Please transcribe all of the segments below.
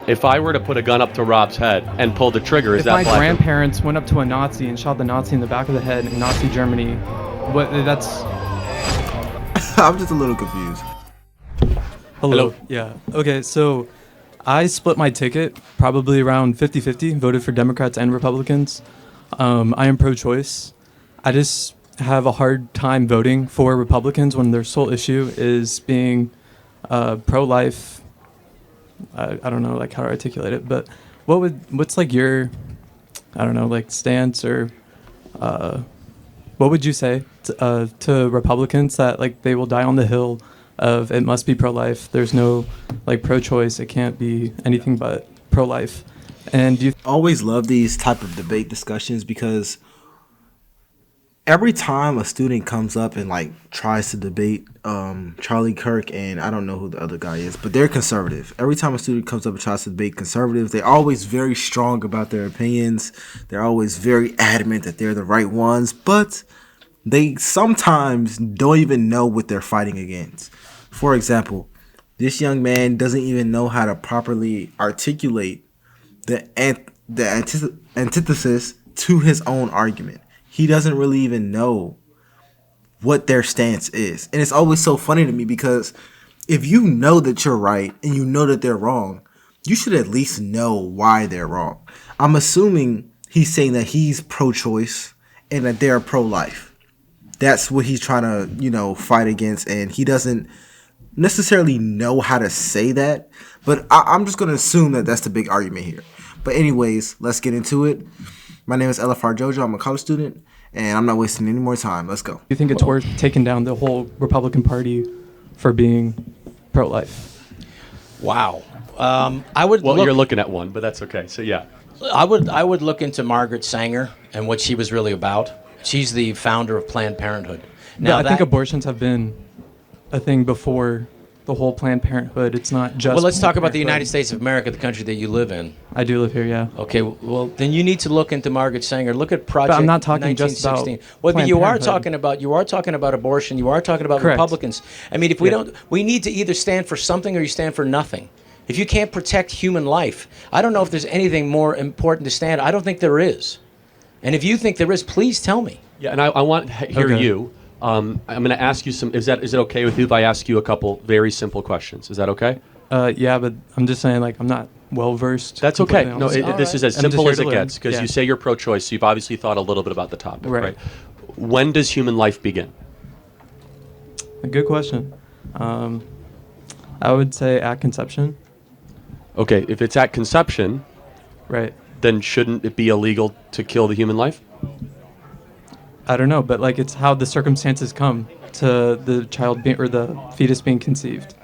If I were to put a gun up to Rob's head and pull the trigger, is If that my black? grandparents went up to a Nazi and shot the Nazi in the back of the head in Nazi Germany, that's... I'm just a little confused. Hello. Yeah. Okay, so I split my ticket probably around 50-50, voted for Democrats and Republicans. I am pro-choice. I just have a hard time voting for Republicans when their sole issue is being pro-life. I don't know like how to articulate it, but what's like your, I don't know, like stance or what would you say to Republicans that like they will die on the hill of it must be pro-life, there's no like pro-choice, it can't be anything but pro-life? And do you Always love these type of debate discussions because every time a student comes up and like tries to debate Charlie Kirk and I don't know who the other guy is, but they're conservative. Every time a student comes up and tries to debate conservatives, they're always very strong about their opinions. They're always very adamant that they're the right ones, but they sometimes don't even know what they're fighting against. For example, this young man doesn't even know how to properly articulate the antithesis to his own argument. He doesn't really even know what their stance is. And it's always so funny to me because if you know that you're right and you know that they're wrong, you should at least know why they're wrong. I'm assuming he's saying that he's pro-choice and that they're pro-life. That's what he's trying to, fight against. And he doesn't necessarily know how to say that. But I'm just going to assume that that's the big argument here. But anyways, let's get into it. My name is LFR Jojo. I'm a college student, and I'm not wasting any more time. Let's go. Do you think it's worth taking down the whole Republican Party for being pro-life? Wow. I would. Well, you're looking at one, but that's okay. So yeah, I would look into Margaret Sanger and what she was really about. She's the founder of Planned Parenthood. Now, I think abortions have been a thing before the whole Planned Parenthood. It's not just. Well, let's Planned talk about the Parenthood. United States of America, the country that you live in. I do live here, yeah. Okay, well, then you need to look into Margaret Sanger. Look at Project. But I'm not talking just about 1916. Well, but Planned you are Parenthood. talking about abortion. You are talking about Correct. Republicans. I mean, if we don't, we need to either stand for something or you stand for nothing. If you can't protect human life, I don't know if there's anything more important to stand. I don't think there is. And if you think there is, please tell me. yeah, and I want to hear Okay. you. I'm going to ask you some. Is it okay with you if I ask you a couple very simple questions? Is that okay? Yeah, but I'm just saying, like, I'm not well versed. That's okay. completely No, honest. this is as I'm just simple here as to it learn. gets because Yeah. you say you're pro-choice, so you've obviously thought a little bit about the topic, Right. right? When does human life begin? A good question. I would say at conception. Okay, if it's at conception, Right. then shouldn't it be illegal to kill the human life? I don't know, but like it's how the circumstances come to the child being or the fetus being conceived.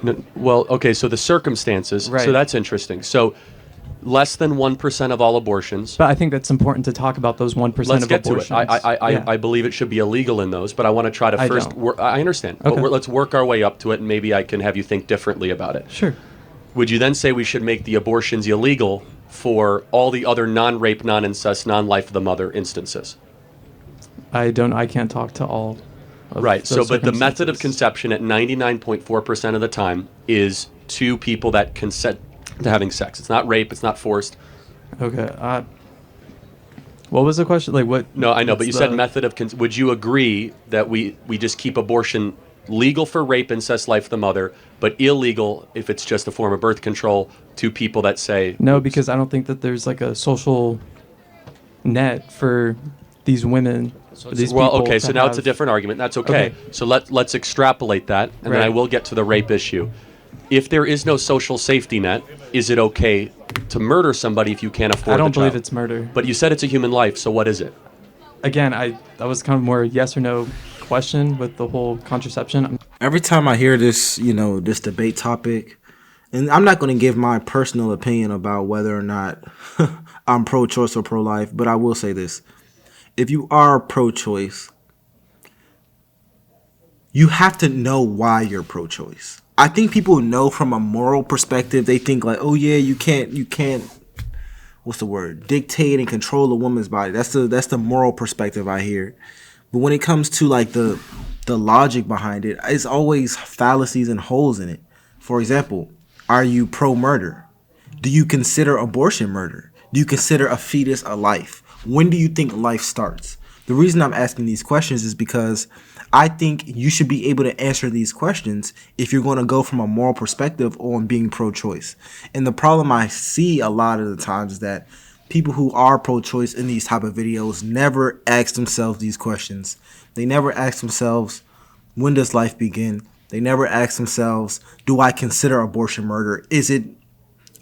No, well, okay, so the circumstances. Right. So that's interesting. So less than 1% of all abortions. But I think that's important to talk about those 1% Let's of get to abortions. it. Yeah. I believe it should be illegal in those, but I want to try to I first. don't. I understand, Okay. but let's work our way up to it, and maybe I can have you think differently about it. Sure. Would you then say we should make the abortions illegal for all the other non-rape, non-incest, non-life of the mother instances? I can't talk to all of Right. So, those but the method of circumstances. conception at 99.4% of the time is two people that consent to having sex. It's not rape. It's not forced. Okay. What was the question? Like what? No, I know, but you what's said the- method of. Would you agree that we just keep abortion legal for rape, incest, life of the mother, but illegal if it's just a form of birth control to people that say No, because I don't think that there's like a social net for these women. For these well, people okay, to so now it's a have- different argument. That's okay. Okay. So let's extrapolate that, and then I Right. will get to the rape issue. If there is no social safety net, is it okay to murder somebody if you can't afford I don't the believe child? it's murder. But you said it's a human life, so what is it? Again, that was kind of more yes or no question with the whole contraception. Every time I hear this, this debate topic, and I'm not going to give my personal opinion about whether or not I'm pro-choice or pro-life, but I will say this. If you are pro-choice, you have to know why you're pro-choice. I think people know from a moral perspective. They think like, oh yeah, you can't, what's the word? Dictate and control a woman's body. That's the moral perspective I hear. But when it comes to like the logic behind it, it's always fallacies and holes in it. For example, are you pro-murder? Do you consider abortion murder? Do you consider a fetus a life? When do you think life starts? The reason I'm asking these questions is because I think you should be able to answer these questions if you're going to go from a moral perspective on being pro-choice. And the problem I see a lot of the times is that people who are pro-choice in these type of videos never ask themselves these questions. They never ask themselves, when does life begin? They never ask themselves, do I consider abortion murder? Is it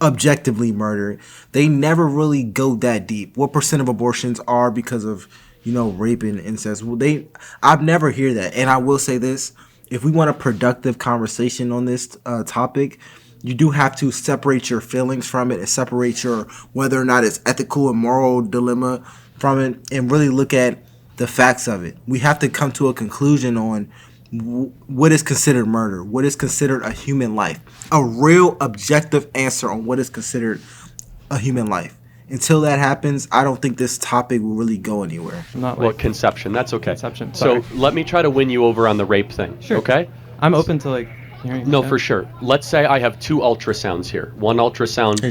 objectively murder? They never really go that deep. What percent of abortions are because of, rape and incest? Well, I've never hear that. And I will say this, if we want a productive conversation on this topic, you do have to separate your feelings from it and separate your whether or not it's ethical and moral dilemma from it and really look at the facts of it. We have to come to a conclusion on what is considered murder, what is considered a human life, a real objective answer on what is considered a human life. Until that happens, I don't think this topic will really go anywhere. Conception. That's okay. Conception. So let me try to win you over on the rape thing. Sure. Okay? I'm open to hearing. No, for sure. Let's say I have 2 ultrasounds here. One ultrasound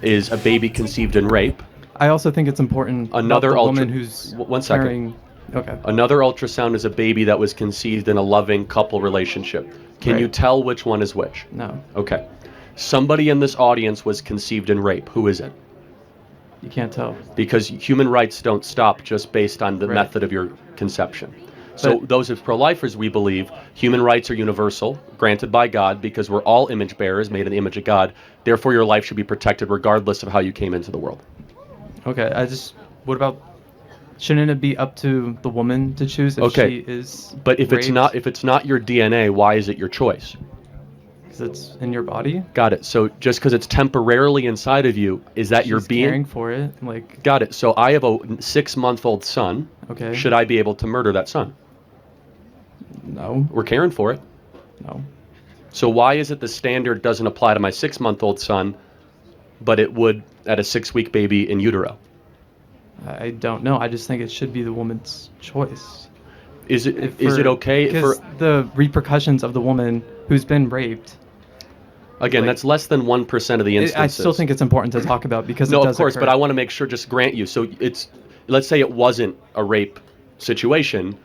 is a baby conceived in rape. I also think it's important. Another woman who's one second. carrying. Okay. Another ultrasound is a baby that was conceived in a loving couple relationship. Can you tell which one is which? No. Okay. Somebody in this audience was conceived in rape. Who is it? You can't tell. Because human rights don't stop just based on the method of your conception. So those as pro-lifers, we believe human rights are universal, granted by God, because we're all image bearers, made in the image of God. Therefore, your life should be protected regardless of how you came into the world. Okay. What about? Shouldn't it be up to the woman to choose if she is? But if raped? it's not your DNA, why is it your choice? Because it's in your body. Got it. So just because it's temporarily inside of you, is that your being? Caring for it, Got it. So I have a 6-month-old son. Okay. Should I be able to murder that son? No. We're caring for it. No. So why is it the standard doesn't apply to my 6-month-old son, but it would at a 6-week baby in utero? I don't know. I just think it should be the woman's choice. Is it okay? Because the repercussions of the woman who's been raped. Again, that's less than 1% of the instances. I still think it's important to talk about because no, it does of course, occur. but I want to make sure, just grant you. So let's say it wasn't a rape situation.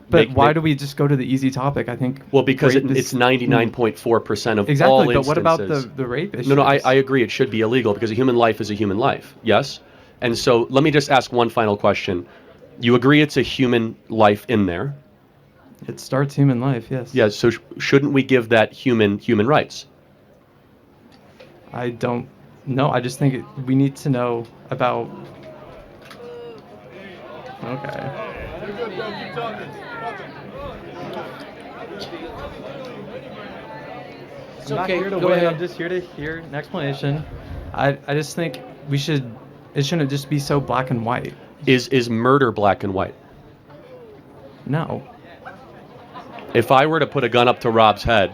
But why do we just go to the easy topic? I think. Well, because it's 99.4% of exactly, all instances. But what about the rape issue? No, I agree. It should be illegal because a human life is a human life. Yes? And so let me just ask one final question. You agree it's a human life in there? It starts human life, yes. Yeah, so shouldn't we give that human rights? I don't know. I just think we need to know about... Okay. It's I'm not okay. here to Go win. ahead. I'm just here to hear an explanation. I just think it shouldn't just be so black and white. Is murder black and white? No. If I were to put a gun up to Rob's head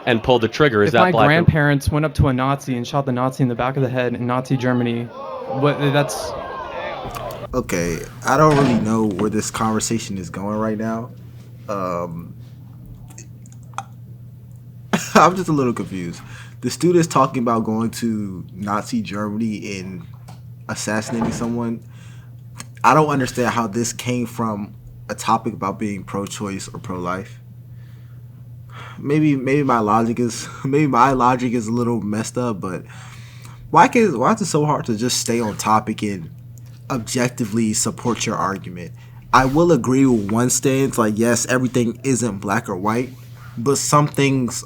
and pull the trigger, is if that my black grandparents went up to a Nazi and shot the Nazi in the back of the head in Nazi Germany, that's... Okay, I don't really know where this conversation is going right now. I'm just a little confused. The student's talking about going to Nazi Germany and assassinating someone. I don't understand how this came from a topic about being pro-choice or pro-life. Maybe my logic is a little messed up, but why is it so hard to just stay on topic and objectively support your argument? I will agree with one stance, like yes, everything isn't black or white, but some things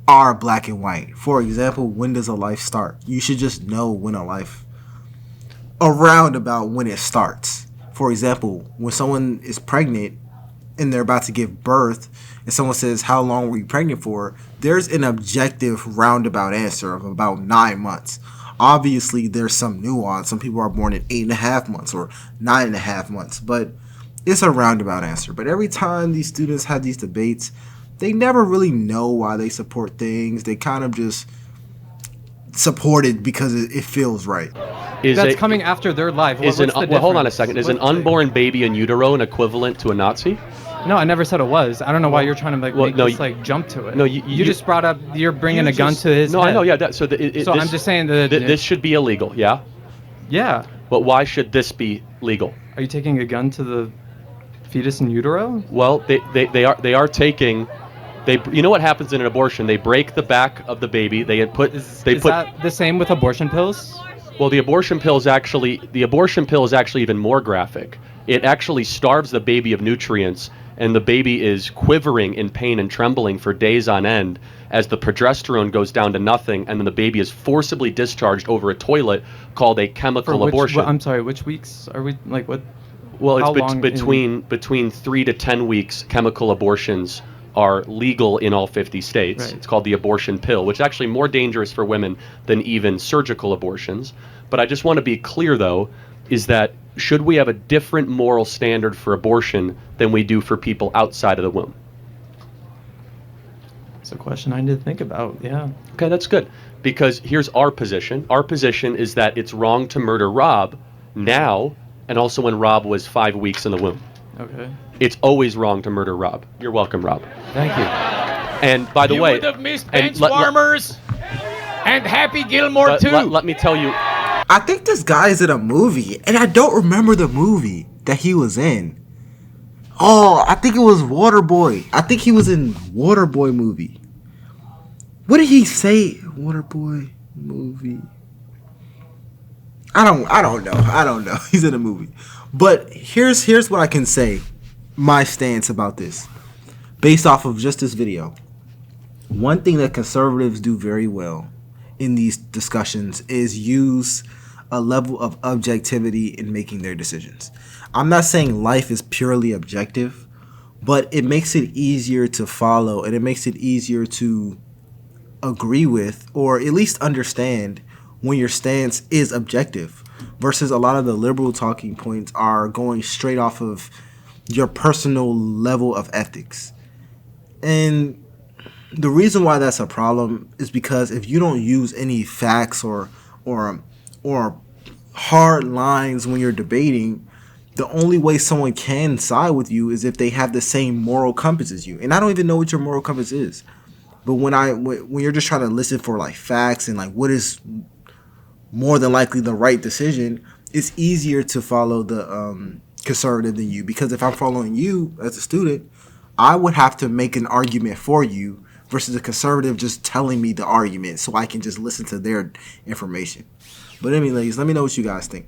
are black and white. For example, when does a life start? You should just know when a life, around about when it starts. For example, when someone is pregnant and they're about to give birth and someone says, how long were you pregnant for? There's an objective roundabout answer of about 9 months. Obviously, there's some nuance. Some people are born in 8.5 months or 9.5 months, but it's a roundabout answer. But every time these students have these debates, they never really know why they support things. They kind of just support it because it feels right. That's coming after their life. Hold on a second. Is an unborn baby in utero an equivalent to a Nazi? No, I never said it was. I don't know why you're trying to make no, this jump to it. No, you just brought up you're bringing a gun to his No, head. I know, yeah. So I'm just saying that this should be illegal, yeah? Yeah. But why should this be legal? Are you taking a gun to the fetus in utero? Well, they are taking. You know what happens in an abortion? They break the back of the baby. Is that the same with abortion pills? Well, the abortion pill is actually even more graphic. It actually starves the baby of nutrients, and the baby is quivering in pain and trembling for days on end as the progesterone goes down to nothing, and then the baby is forcibly discharged over a toilet called a chemical abortion. I'm sorry, which weeks are we what? Well, it's between 3 to 10 weeks. Chemical abortions are legal in all 50 states. Right. It's called the abortion pill, which is actually more dangerous for women than even surgical abortions. But I just want to be clear, though, is that should we have a different moral standard for abortion than we do for people outside of the womb? It's a question I need to think about, yeah. Okay, that's good. Because here's our position. Our position is that it's wrong to murder Rob now, and also when Rob was 5 weeks in the womb. Okay. It's always wrong to murder Rob. You're welcome, Rob. Thank you. And by the way, would have missed Bench Farmers and Happy Gilmore too. Let me tell you. I think this guy's in a movie, and I don't remember the movie that he was in. Oh, I think it was Waterboy. I think he was in Waterboy movie. What did he say? Waterboy movie. I don't know. He's in a movie. But here's what I can say. My stance about this. Based off of just this video. One thing that conservatives do very well in these discussions is use a level of objectivity in making their decisions. I'm not saying life is purely objective, but it makes it easier to follow, and it makes it easier to agree with, or at least understand when your stance is objective, versus a lot of the liberal talking points are going straight off of your personal level of ethics. And the reason why that's a problem is because if you don't use any facts or hard lines when you're debating, the only way someone can side with you is if they have the same moral compass as you. And I don't even know what your moral compass is. But when you're just trying to listen for like facts and like what is more than likely the right decision, it's easier to follow the conservative than you. Because if I'm following you as a student, I would have to make an argument for you versus a conservative just telling me the argument so I can just listen to their information. But anyways, let me know what you guys think.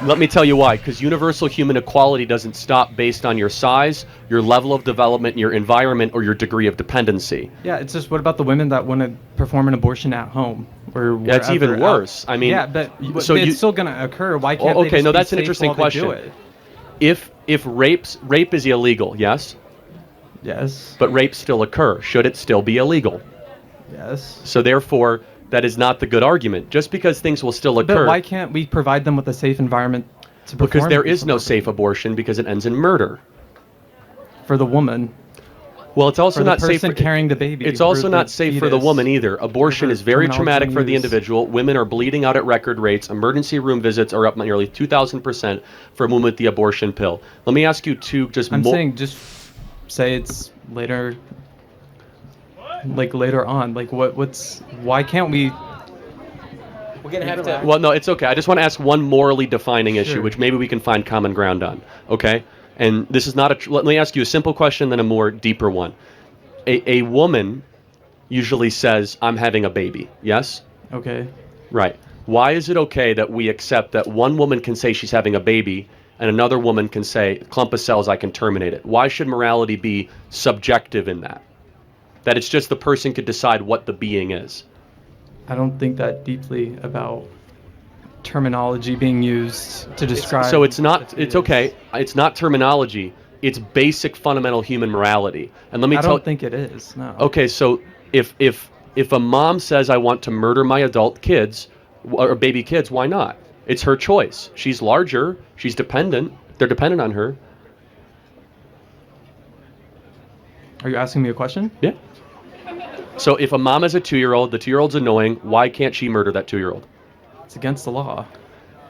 Let me tell you why. Because universal human equality doesn't stop based on your size, your level of development, your environment, or your degree of dependency. Yeah, it's just what about the women that want to perform an abortion at home? Or that's even worse. I mean, yeah, but so it's still going to occur. Why can't they just that's be an interesting safe while they do question. it? If rape is illegal, yes? Yes. But rapes still occur. Should it still be illegal? Yes. So therefore, that is not the good argument. Just because things will still occur. But why can't we provide them with a safe environment to perform? Because there is no safe abortion because it ends in murder. For the woman. Well, it's also not safe for carrying the baby. It's also not safe for the woman either. Abortion is very traumatic for the use. individual. Women are bleeding out at record rates. Emergency room visits are up nearly 2,000% for a woman with the abortion pill. Let me ask you two I'm saying just say it's later, like later on. Like why can't we? We're gonna have to. Well, no, it's okay. I just want to ask one morally defining issue, Sure. which maybe we can find common ground on. Okay? And this is not let me ask you a simple question, then a more deeper one. A woman usually says, "I'm having a baby." Yes? Okay. Right. Why is it okay that we accept that one woman can say she's having a baby and another woman can say, "Clump of cells, I can terminate it"? Why should morality be subjective in that? That it's just the person could decide what the being is. I don't think that deeply about terminology being used to describe. So it's not. It's okay. It's not terminology. It's basic fundamental human morality. And let me I tell. don't think it is. No. Okay, so if a mom says I want to murder my adult kids or baby kids, why not? It's her choice. She's larger. She's dependent. They're dependent on her. Are you asking me a question? Yeah. So if a mom has a 2-year-old, the 2-year-old's annoying, why can't she murder that 2-year-old? It's against the law.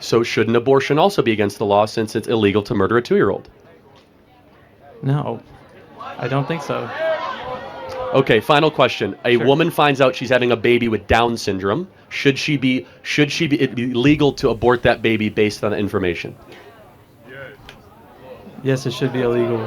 So shouldn't abortion also be against the law since it's illegal to murder a 2-year-old? No, I don't think so. Okay, final question. A Sure. woman finds out she's having a baby with Down syndrome. Should it be legal to abort that baby based on the information? Yes, it should be illegal.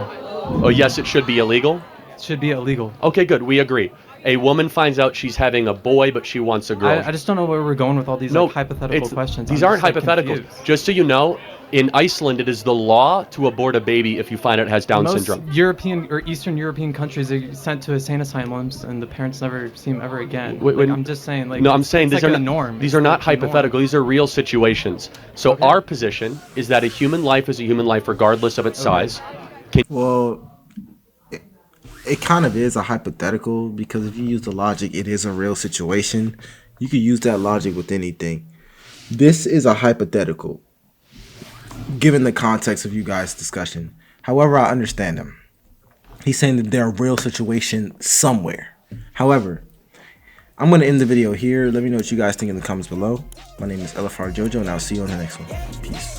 Oh, yes, it should be illegal. It should be illegal. Okay, good. We agree. A woman finds out she's having a boy, but she wants a girl. I just don't know where we're going with all these like, hypothetical questions. These I'm aren't just, like, hypotheticals. confused. Just so you know, in Iceland, it is the law to abort a baby if you find it has Down Most syndrome. European or Eastern European countries are sent to insane asylums, and the parents never see them ever again. Wait, Like, I'm just saying, like, no, I'm saying it's these like are a not norm. These It's are not like the norm. hypothetical. These are real situations. So Okay. our position is that a human life is a human life regardless of its size. Well, it kind of is a hypothetical because if you use the logic, it is a real situation. You could use that logic with anything. This is a hypothetical, given the context of you guys' discussion. However, I understand him. He's saying that there are real situation somewhere. However, I'm going to end the video here. Let me know what you guys think in the comments below. My name is Elifar Jojo, and I'll see you on the next one. Peace.